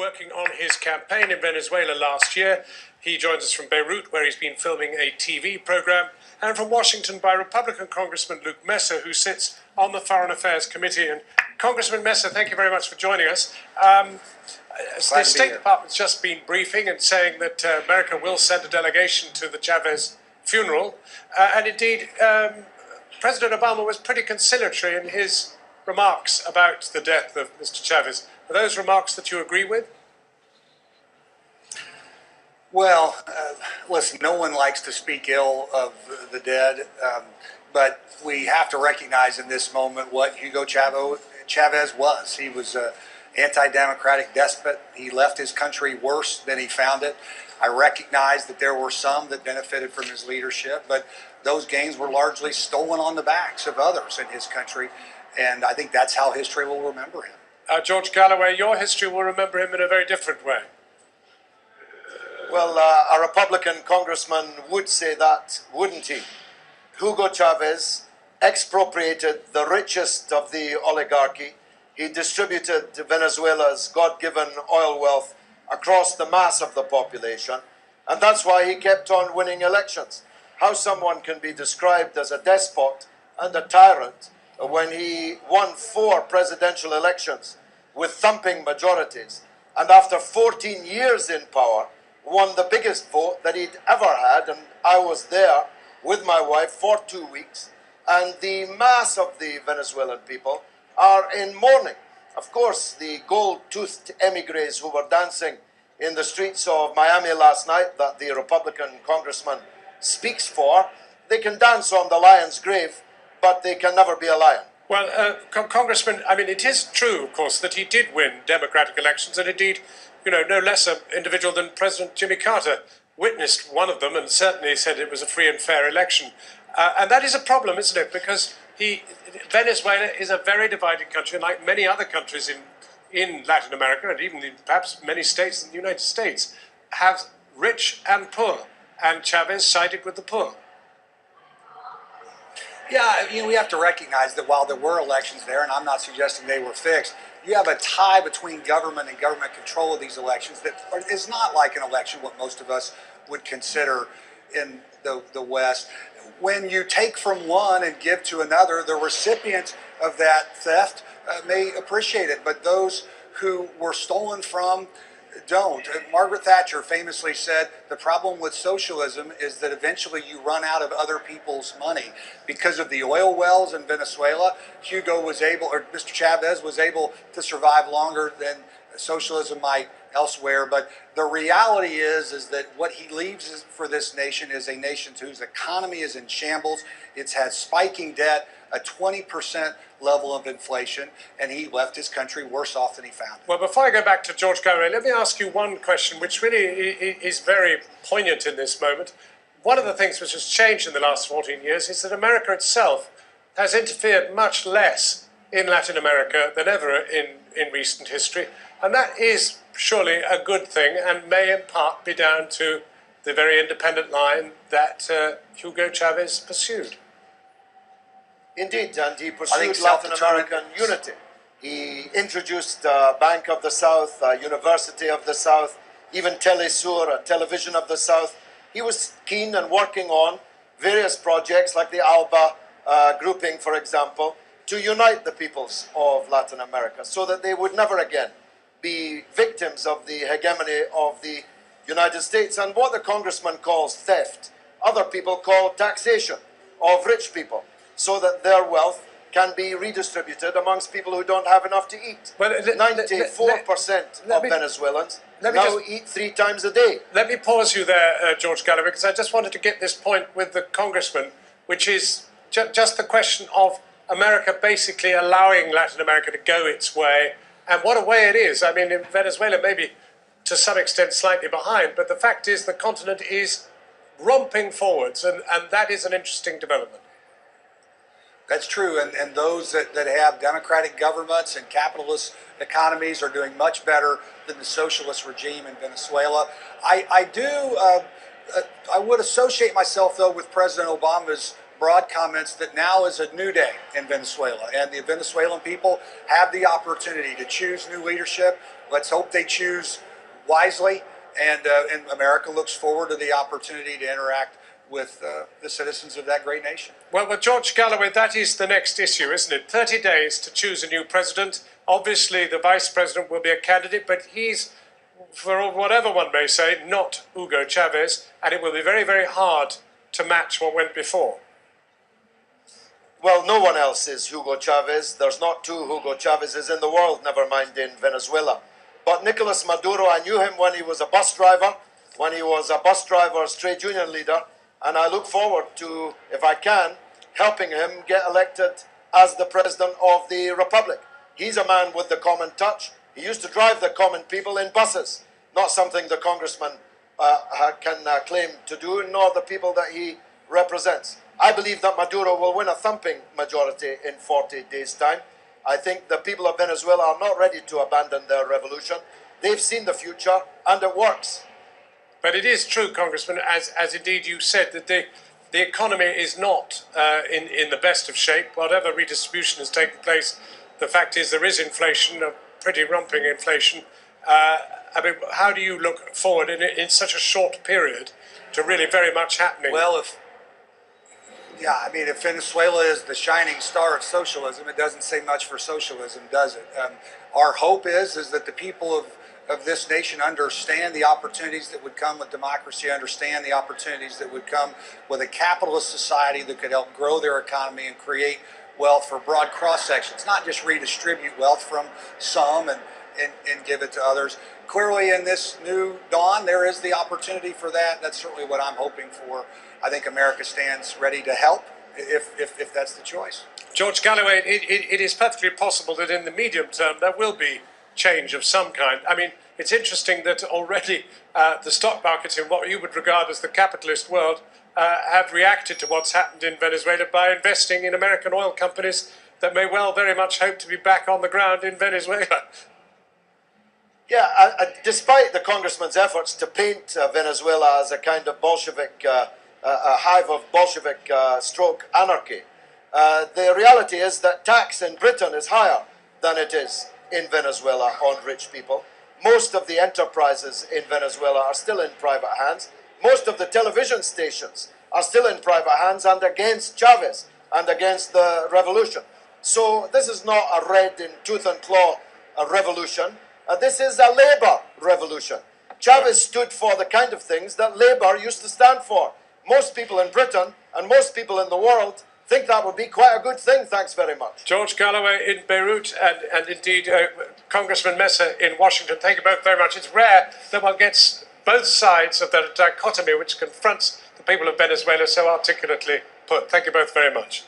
working on his campaign in Venezuela last year. He joins us from Beirut, where he's been filming a TV program, and from Washington by Republican Congressman Luke Messer, who sits on the Foreign Affairs Committee. And Congressman Messer, thank you very much for joining us. The State Department's just been briefing and saying that America will send a delegation to the Chavez funeral. And indeed, President Obama was pretty conciliatory in his remarks about the death of Mr. Chavez. Are those remarks that you agree with? Well, listen, no one likes to speak ill of the dead, but we have to recognize in this moment what Hugo Chavez was. He was an anti-democratic despot. He left his country worse than he found it. I recognize that there were some that benefited from his leadership, but those gains were largely stolen on the backs of others in his country, and I think that's how history will remember him. George Galloway, your history will remember him in a very different way. Well, a Republican congressman would say that, wouldn't he? Hugo Chavez expropriated the richest of the oligarchy. He distributed Venezuela's God-given oil wealth across the mass of the population, and that's why he kept on winning elections. How someone can be described as a despot and a tyrant when he won 4 presidential elections with thumping majorities, and after 14 years in power, won the biggest vote that he'd ever had, and I was there with my wife for 2 weeks, and the mass of the Venezuelan people are in mourning. Of course, the gold-toothed emigres who were dancing in the streets of Miami last night that the Republican congressman speaks for, they can dance on the lion's grave, but they can never be a lion. Well, Congressman, I mean, it is true, of course, that he did win democratic elections, and indeed, no less an individual than President Jimmy Carter witnessed one of them and certainly said it was a free and fair election. And that is a problem, isn't it? Because Venezuela is a very divided country, and like many other countries in Latin America, and even perhaps many states in the United States, have rich and poor, and Chavez sided with the poor. Yeah, we have to recognize that while there were elections there, and I'm not suggesting they were fixed, you have a tie between government and government control of these elections that is not like an election, what most of us would consider in the West. When you take from one and give to another, the recipient of that theft may appreciate it, but those who were stolen from don't. Margaret Thatcher famously said the problem with socialism is that eventually you run out of other people's money. Because of the oil wells in Venezuela, Mr. Chavez was able to survive longer than socialism might elsewhere. But the reality is that what he leaves for this nation is a nation whose economy is in shambles. It's had spiking debt, a 20% level of inflation, and he left his country worse off than he found it. Well, before I go back to George Galloway, let me ask you one question which really is very poignant in this moment. One of the things which has changed in the last 14 years is that America itself has interfered much less in Latin America than ever in recent history, and that is surely a good thing and may in part be down to the very independent line that Hugo Chavez pursued. Indeed, and he pursued Latin American unity. He introduced Bank of the South, University of the South, even Telesur, a television of the South. He was keen and working on various projects like the ALBA grouping, for example, to unite the peoples of Latin America so that they would never again be victims of the hegemony of the United States and what the congressman calls theft. Other people call taxation of rich people, so that their wealth can be redistributed amongst people who don't have enough to eat. Well, 94% of Venezuelans now eat 3 times a day. Let me pause you there, George Galloway, because I just wanted to get this point with the congressman, which is just the question of America basically allowing Latin America to go its way, and what a way it is. I mean, in Venezuela, maybe to some extent slightly behind, but the fact is the continent is romping forwards, and that is an interesting development. That's true, and those that have democratic governments and capitalist economies are doing much better than the socialist regime in Venezuela. I would associate myself, though, with President Obama's broad comments that now is a new day in Venezuela, and the Venezuelan people have the opportunity to choose new leadership. Let's hope they choose wisely, and America looks forward to the opportunity to interact with the citizens of that great nation. Well, George Galloway, that is the next issue, isn't it? 30 days to choose a new president. Obviously, the vice president will be a candidate, but he's, for whatever one may say, not Hugo Chavez, and it will be very, very hard to match what went before. Well, no one else is Hugo Chavez. There's not two Hugo Chavezes in the world, never mind in Venezuela. But Nicolas Maduro, I knew him when he was a bus driver, trade union leader, and I look forward to, if I can, helping him get elected as the president of the republic. He's a man with the common touch. He used to drive the common people in buses, not something the congressman can claim to do, nor the people that he represents. I believe that Maduro will win a thumping majority in 40 days' time. I think the people of Venezuela are not ready to abandon their revolution. They've seen the future, and it works. But it is true, Congressman, as indeed you said, that the economy is not in the best of shape. Whatever redistribution has taken place, the fact is there is inflation, a pretty romping inflation. I mean, how do you look forward in such a short period to really very much happening? Well, if Venezuela is the shining star of socialism, it doesn't say much for socialism, does it? Our hope is that the people of this nation understand the opportunities that would come with democracy, understand the opportunities that would come with a capitalist society that could help grow their economy and create wealth for broad cross-sections, not just redistribute wealth from some and give it to others. Clearly in this new dawn, there is the opportunity for that. That's certainly what I'm hoping for. I think America stands ready to help if that's the choice. George Galloway, it is perfectly possible that in the medium term there will be change of some kind. I mean, it's interesting that already the stock markets in what you would regard as the capitalist world have reacted to what's happened in Venezuela by investing in American oil companies that may well very much hope to be back on the ground in Venezuela. Yeah, despite the congressman's efforts to paint Venezuela as a kind of Bolshevik, a hive of Bolshevik stroke anarchy, the reality is that tax in Britain is higher than it is in Venezuela on rich people. Most of the enterprises in Venezuela are still in private hands. Most of the television stations are still in private hands and against Chavez and against the revolution. So this is not a red in tooth and claw revolution. This is a labor revolution. Chavez stood for the kind of things that labor used to stand for. Most people in Britain and most people in the world think that would be quite a good thing. Thanks very much. George Galloway in Beirut and indeed Congressman Messer in Washington, thank you both very much. It's rare that one gets both sides of the dichotomy which confronts the people of Venezuela so articulately put. Thank you both very much.